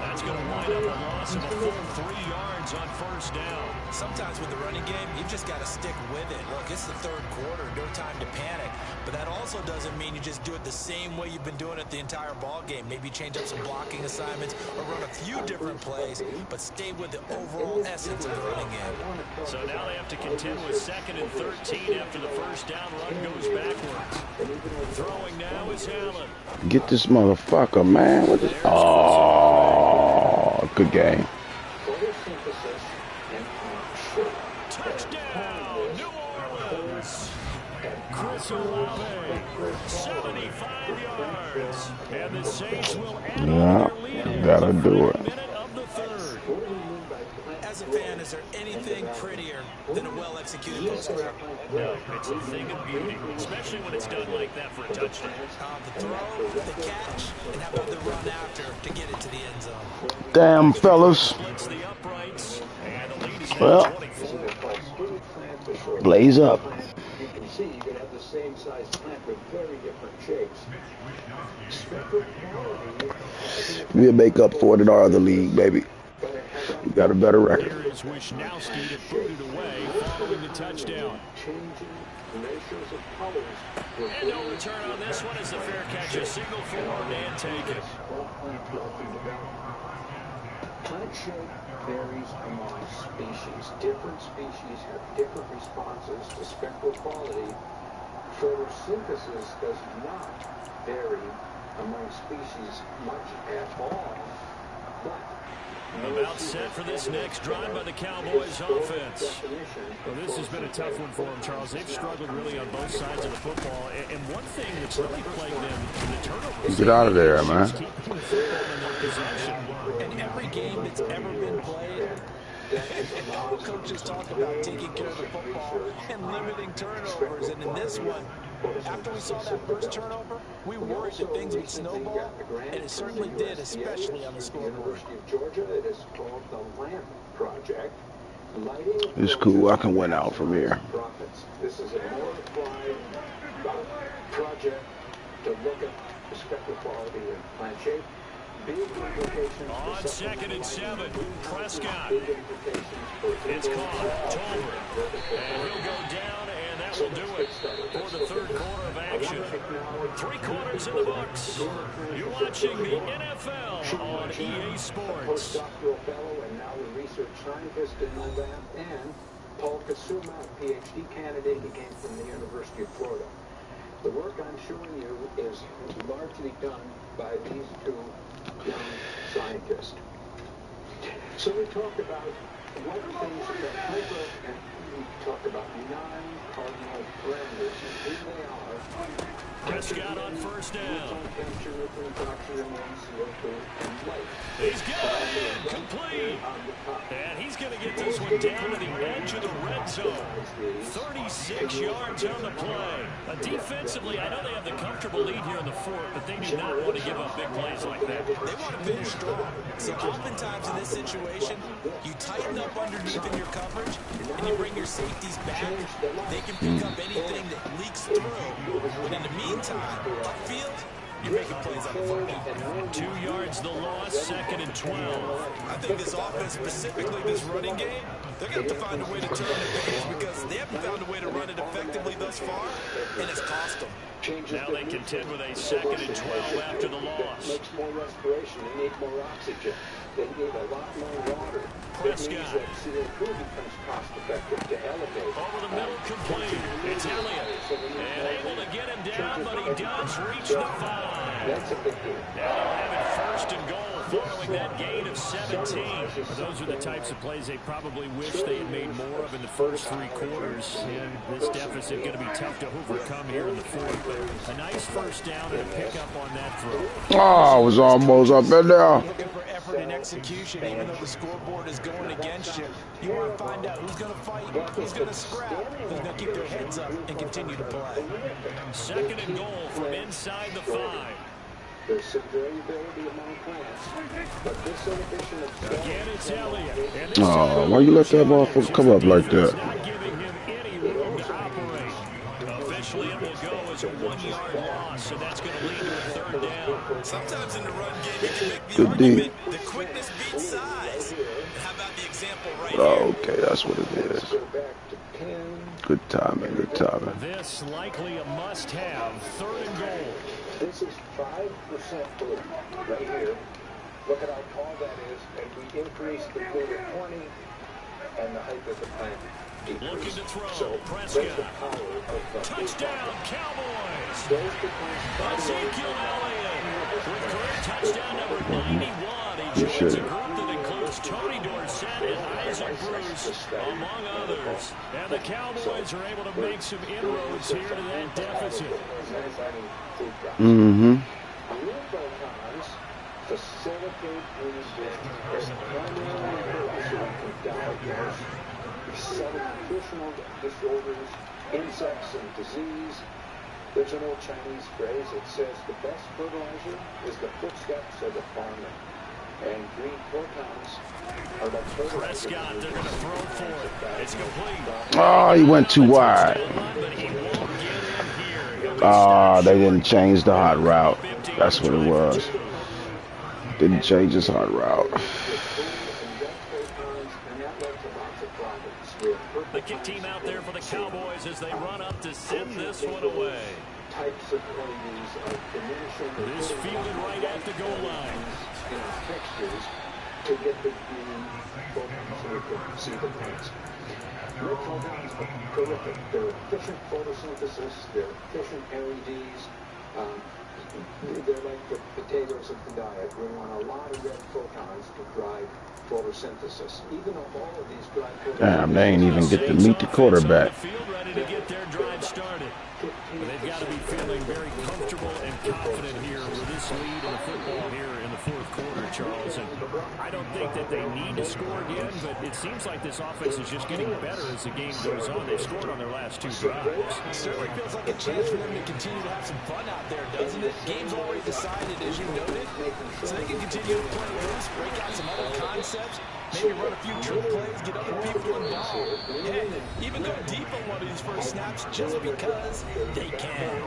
That's going to wind up a loss of a full 3 yards on first down. Sometimes with the running game, you've just got to stick with it. Look, it's the third quarter, no time to panic. But that also doesn't mean you just do it the same way you've been doing it the entire ball game. Maybe change up some blocking assignments or run a few different plays, but stay with the overall essence of the running game. So now they have to contend with 2nd and 13 after the first down run goes backwards. Throwing now is Allen. Get this motherfucker, man. What is... Oh, good game. Touchdown, New Orleans. Chris Olave, 75 yards. And the Saints will add on their lead. Gotta do it. Minute of the third. As a fan, is there anything prettier than a well-executed post route? No, it's a thing of beauty, especially when it's done like that for a touchdown. The throw, the catch, and how about the run after to get it to the end zone? Damn, fellas. Splits the uprights, and the lead is Well, 24. blaze up. You can see you can have the same size plant with very different shapes. We'll make up for it in our other league, baby. We got a better record. Here is Wisnowski to put it away following the touchdown. And no return on this one as the fair catch is signaled for and taken. Plant shape varies among species. Different species have different responses to spectral quality. Photosynthesis does not vary among species much at all. But about set for this next drive by the Cowboys offense. Well, this has been a tough one for them, Charles. They've struggled really on both sides of the football. And one thing that's really plagued them in the turnovers. Get out of there, man. In every game that's ever been played, coaches talk about taking care of the football and limiting turnovers. And in this one, after we saw that first turnover, we worried that things would snowball, and it certainly did, especially on the scoreboard. Georgia, it is called the LAMP project. It's cool. I can win out from here. This is a more applied project to look at the spectral quality and plant shape. On 2nd and 7, Prescott. It's caught. Tolbert. And he'll go down, and that will do it for the third quarter of action. 3 quarters in the books. You're watching the NFL on EA Sports. Postdoctoral fellow and now a research scientist in the lab, and Paul Kasuma, a PhD candidate. He came from the University of Florida. The work I'm showing you is largely done by these two young scientists. So we talked about what things that hyper, and we talked about non-cardinal parameters and who they are. Prescott on first down. Temperature, oxygen, CO2, and light. He's got it complete. And he's going to get this one down to the edge of the red zone. 36 yards on the play. Defensively, I know they have the comfortable lead here in the fourth, but they do not want to give up big plays like that. They want to finish strong. So oftentimes in this situation, you tighten up underneath in your coverage, and you bring your safeties back. They can pick up anything that leaks through. But in the meantime, upfield, you're making plays on the football. 2 yards the loss, 2nd and 12. I think this offense, specifically this running game, they're going to have to find a way to turn the page because they haven't found a way to run it effectively thus far, and it's cost them. Now they contend with a 2nd and 12 after the loss. Makes more respiration. They need more oxygen. They need a lot more water. Prescott. It means that CO2 becomes cost-effective to elevate. Over the middle, complete. It's Elliott. And able to get him down, but he does reach the 5. That's a big deal. Now they'll have it 1st and goal following that gain of 17. Those are the types of plays they probably wish they had made more of in the first 3 quarters. And this deficit going to be tough to overcome here in the fourth. But a nice first down and a pickup on that throw. Oh, I was almost up in there. Looking for effort and execution, even though the scoreboard is going against you. You want to find out who's going to fight, who's going to scrap, who's going to keep their heads up and continue to play. 2nd and goal from inside the 5. There's some variability among plants, but this inhibition of Again, it's Elliott. Oh, why you let that motherfucker come up like that? Not giving him any room to operate. Officially, it will go as a 1-yard loss, and that's going to lead to a 3rd down. Sometimes in the run game, you can make the Good argument D. the quickness beats size. How about the example right here? Oh, okay, that's what it is. Good timing, good timing. This likely a must-have, 3rd and goal. This is 5% blue right here. Look at how tall that is, and we increase the blue to 20, and the height of the plant decreases. Looking to throw, So Prescott. there's the power of the Touchdown, Cowboys. Those declines. Ezekiel Elliott with career touchdown number 91. He joins a group that includes Tony Dorsett and Isaac Bruce, among others. And the Cowboys are able to make some inroads here to that deficit. Mm-hmm. Facilitate revision. Settle nutritional disorders, insects, and disease. There's an old Chinese phrase that says the best fertilizer is the footsteps of the farmer. And green protons are the fertilizer. Prescott, they're going to throw for it. It's complete. Oh, he went too wide. Oh, they didn't change the hot route. That's what it was. Didn't change his hot route. The kick team out there for the Cowboys as they run up to send this one away. This fielded right at the goal line. To get the green photons so we can see the plants. Red photons are terrific. They're efficient photosynthesis. They're efficient LEDs. They're like the potatoes of the diet. We want a lot of red photons to drive photosynthesis. Even though all of these drive photosynthesis. Damn, they ain't even get to meet the quarterback. Ready to get their drive started. They've got to be feeling very comfortable and confident here with this lead in the football here in the 4th quarter, Charles. And I don't think that they need to score again, but it seems like this offense is just getting better as the game goes on. They've scored on their last 2 drives. It certainly feels like a chance for them to continue to have some fun out there, doesn't it? Game's already decided, as you noted, so they can continue to play loose, break out some other concepts, maybe run a few trick plays, get other people involved, and even go deep on one of these first snaps just because they can.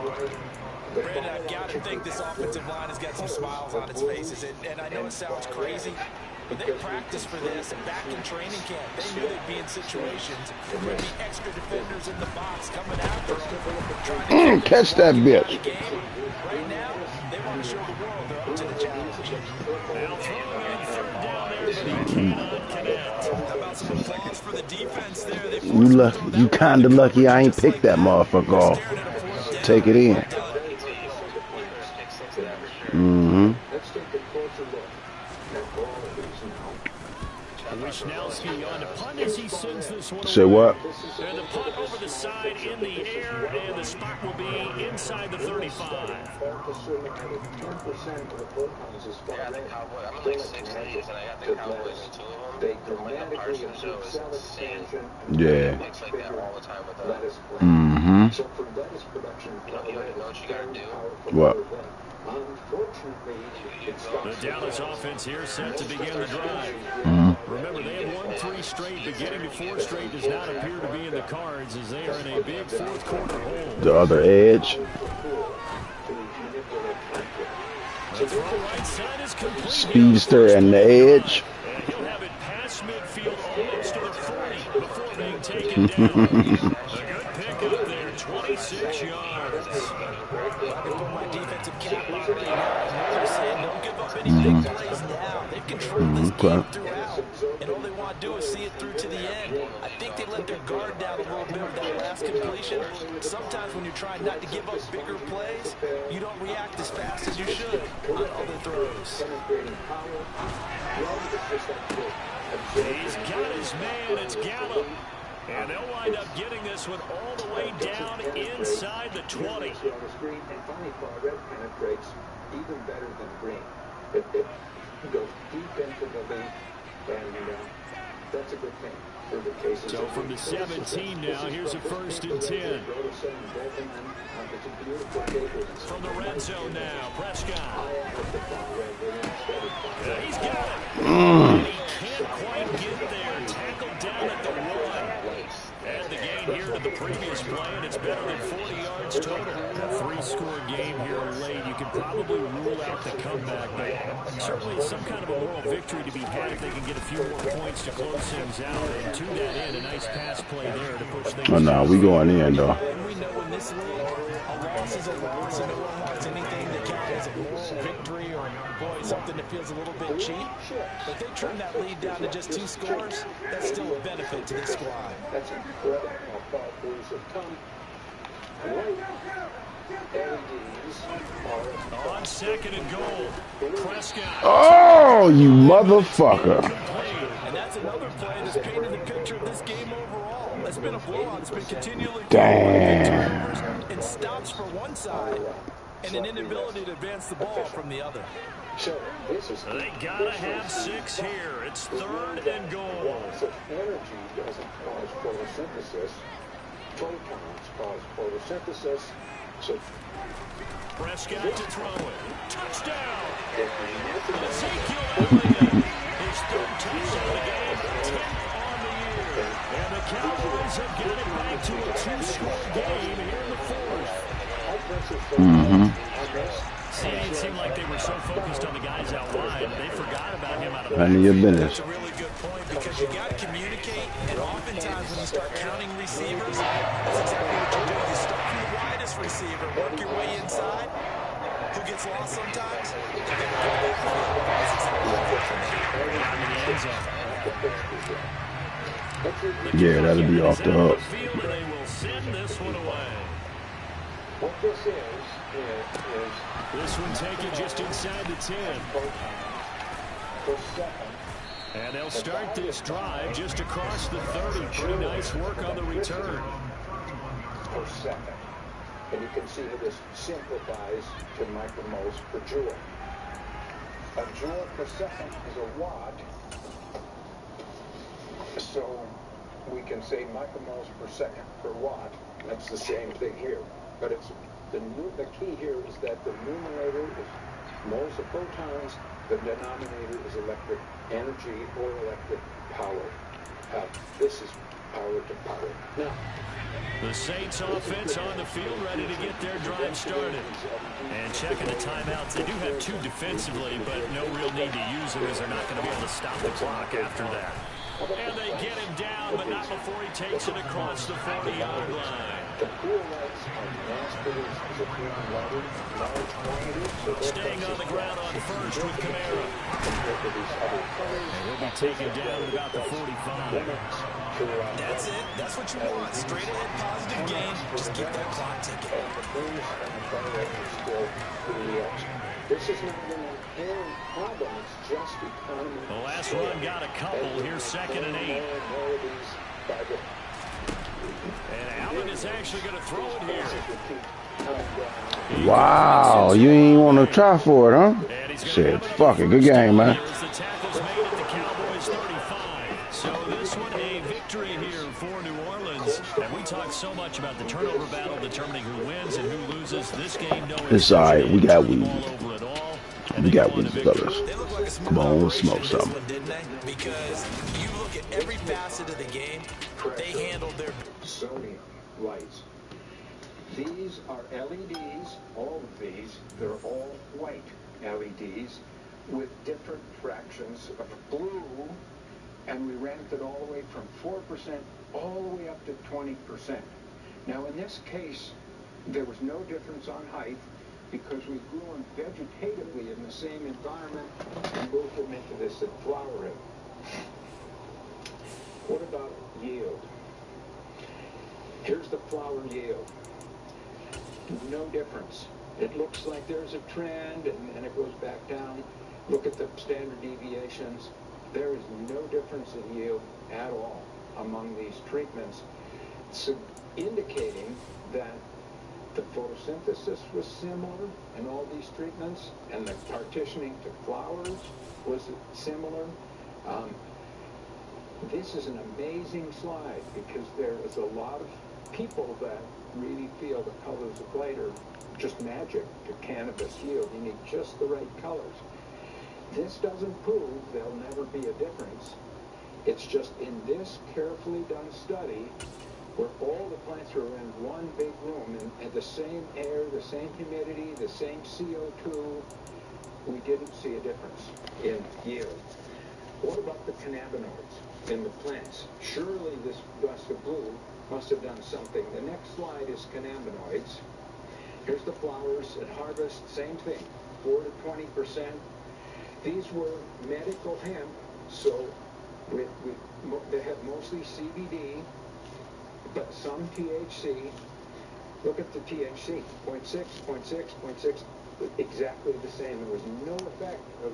Brandon, I've got to think this offensive line has got some smiles on its faces, and I know it sounds crazy, but they practiced for this, and back in training camp, they knew they'd be in situations where there'd be extra defenders in the box coming after them. Catch that bitch. Right now, they want to show the world they're up to the challenge. Now throwing in 3rd down there, but he cannot connect. How about some applause for the defense there? You lucky. You kind of lucky I ain't picked that motherfucker off. Take it in. Mm-hmm. Wisnowski on the punt as he sends this one. Say what? And the punt over the side in the air, and the spot will be inside the 35. Yeah, the Cowboys. I'm in like 6 leagues, and I got the Cowboys in 2 of them. The Micah Parsons show is insane. Yeah. It's like that all the time with us. Mm-hmm. You know what you gotta do? What? The Dallas offense here set to begin the drive. Mm-hmm. Remember, they have won 3 straight, but getting to 4 straight does not appear to be in the cards as they are in a big 4th quarter hole. The other edge. The throw right side is complete. Speedster and the edge. And he'll have it past midfield almost to the 40 before being taken down. A good pickup there, 26 yards. I can put my defensive cap on right now. They're saying don't give up any big plays now. They've controlled this game throughout, and all they want to do is see it through to the end. I think they let their guard down a little bit with that last completion. Sometimes when you're trying not to give up bigger plays, you don't react as fast as you should on all the throws. He's got his man, it's Gallup. And they'll wind up getting this one all the way down inside the 20. And finally, red penetrates even better than green. It goes deep into the leaf, and that's a good thing. So from the 17 now, here's a 1st and 10. From the red zone now, Prescott. Yeah, he's got it. And he can't quite get there. Tackled down at the 1. And the gain here to the previous play, and it's better than 40 yards total. A 3-score game here late. You can probably rule out the comeback, but certainly it's some kind of a moral victory to be had if they can get a few more points to close things out. And to that end, a nice pass play there to push things. Oh, no, we going in, though. We know in this league, a loss is a loss, and no one wants anything that counts as a moral victory or, boy, something that feels a little bit cheap. But they trim that lead down to just 2 scores. That's still a benefit to this squad. That's incredible. LEDs are on 2nd and goal. Prescott. Oh, you motherfucker. And that's another play that's painted the picture of this game overall. It's been a blowout. It's been continually damn. and stops for one side and an inability to advance the ball from the other. They gotta have 6 here. It's 3rd and goal. Energy doesn't cause photosynthesis. Photons cause photosynthesis. So Prescott to throw it. Touchdown! Ezekiel Elliott. His 3rd touchdown of the game. 10th on the year. And the Cowboys have got it back to a 2-score game here in the 4th. See, it seemed like they were so focused on the guys out wide, they forgot about him out of the None of your business. That's a really good point because you got to communicate, and oftentimes when you start counting receivers, that's exactly what you do. You start from the widest receiver, work your way inside. Who gets lost sometimes? Yeah, that'll be off the hook. They will send this one away. what this is this one taken just inside the 10. per second. And they'll start this drive just across the 30. Pretty nice work on the return. Per second. And you can see how this simplifies to micromoles per joule. A joule per second is a watt. So we can say micromoles per second per watt. That's the same thing here. But it's the key here is that the numerator is moles of photons, the denominator is electric energy or electric power. This is power to power. Now, the Saints offense on the field, ready to get their drive started. And checking the timeouts. They do have 2 defensively, but no real need to use them as they're not going to be able to stop the clock after that. And they get him down, but not before he takes it across the 40-yard line. Staying on the ground on first with Kamara. And he'll be taken down at about the 45. That's it. That's what you want. Straight ahead, positive gain. Just keep that clock ticking. This is not an inherent problem. It's just economy. The last run got a couple. Here's 2nd and 8. And Allen is actually going to throw it here. Wow, you ain't want to try for it, huh? Shit, fuck it. Good game, man. The tackle's made at the Cowboys 35. So this one a victory here for New Orleans. And we talked so much about the turnover battle determining who wins and who loses. This game, no, it's all right. We got weeds. We got weeds, fellas. Come on, we'll smoke some. Because you look at every facet of the game, they handled their Sodium lights. These are LEDs, all of these, they're all white LEDs with different fractions of blue, and we ranked it all the way from 4% all the way up to 20%. Now in this case, there was no difference on height because we grew them vegetatively in the same environment and moved them into this and flowering. What about yield? Here's the flower yield. No difference. It looks like there's a trend and it goes back down. Look at the standard deviations. There is no difference in yield at all among these treatments, so indicating that the photosynthesis was similar in all these treatments and the partitioning to flowers was similar. This is an amazing slide because there is a lot of people that really feel the colors of light are just magic to cannabis yield. You need just the right colors. This doesn't prove there'll never be a difference. It's just in this carefully done study where all the plants are in one big room and the same air, the same humidity, the same CO2, we didn't see a difference in yield. What about the cannabinoids in the plants? Surely this gust of blue must have done something. The next slide is cannabinoids. Here's the flowers at harvest, same thing, 4 to 20%. These were medical hemp, so they have mostly CBD, but some THC. Look at the THC, 0.6, 0.6, 0.6, exactly the same. There was no effect of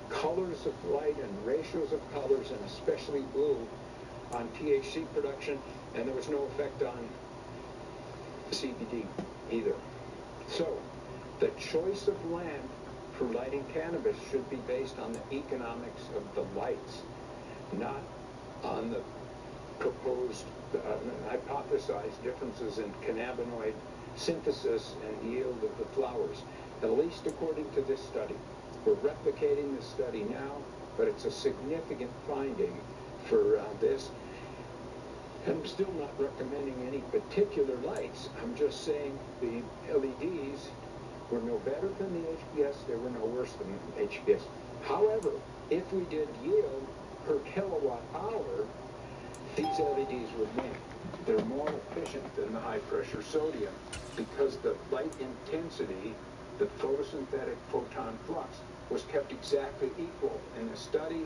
colors of light and ratios of colors, and especially blue, on THC production, and there was no effect on CBD either. So, the choice of land for lighting cannabis should be based on the economics of the lights, not on the proposed, hypothesized differences in cannabinoid synthesis and yield of the flowers, at least according to this study. We're replicating this study now, but it's a significant finding for this. I'm still not recommending any particular lights. I'm just saying the LEDs were no better than the HPS. They were no worse than the HPS. However, if we did yield per kilowatt hour, these LEDs would win. They're more efficient than the high-pressure sodium because the light intensity, the photosynthetic photon flux, was kept exactly equal in the study,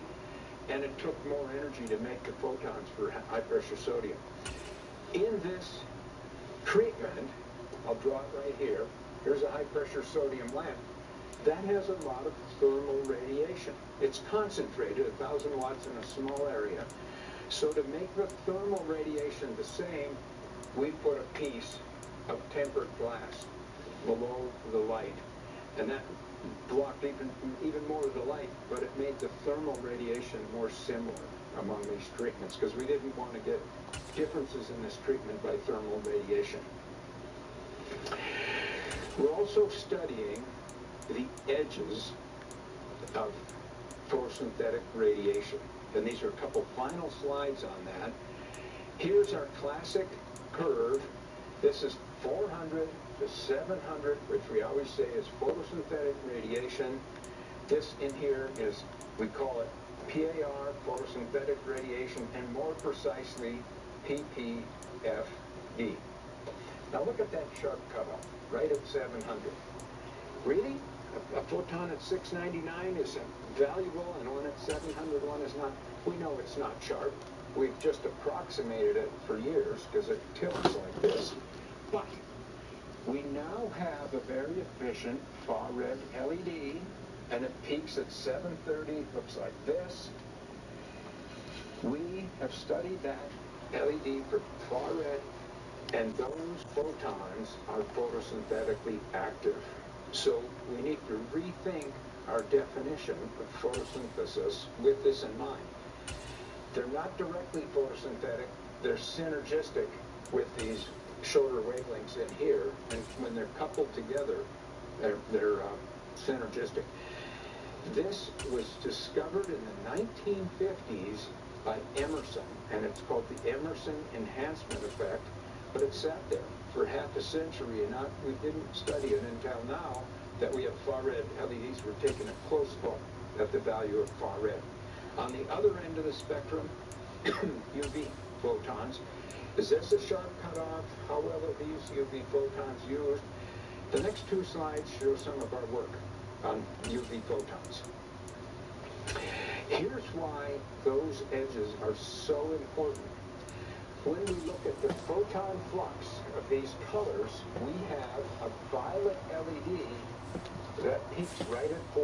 and it took more energy to make the photons for high-pressure sodium. In this treatment, I'll draw it right here. Here's a high-pressure sodium lamp. That has a lot of thermal radiation. It's concentrated, 1,000 watts in a small area. So to make the thermal radiation the same, we put a piece of tempered glass below the light. And that blocked even more of the light, but it made the thermal radiation more similar among these treatments because we didn't want to get differences in this treatment by thermal radiation. We're also studying the edges of photosynthetic radiation. And these are a couple final slides on that. Here's our classic curve. This is 400 to 700, which we always say is photosynthetic radiation. This in here is, we call it PAR, photosynthetic radiation, and more precisely, PPFD. Now look at that sharp cutoff, right at 700. Really? A photon at 699 is valuable, and one at 700 one is not. We know it's not sharp. We've just approximated it for years because it tilts like this. But we now have a very efficient far red LED, and it peaks at 730, looks like this. We have studied that LED for far red, and those photons are photosynthetically active. So we need to rethink our definition of photosynthesis with this in mind. They're not directly photosynthetic, they're synergistic with these shorter wavelengths in here, and when they're coupled together, they're synergistic. This was discovered in the 1950s by Emerson, and it's called the Emerson enhancement effect, but it sat there for half a century, and we didn't study it until now that we have far red LEDs. We're taking a close look at the value of far red. On the other end of the spectrum, UV photons. Is this a sharp cutoff? How well are these UV photons used? The next two slides show some of our work on UV photons. Here's why those edges are so important. When we look at the photon flux of these colors, we have a violet LED that peaks right at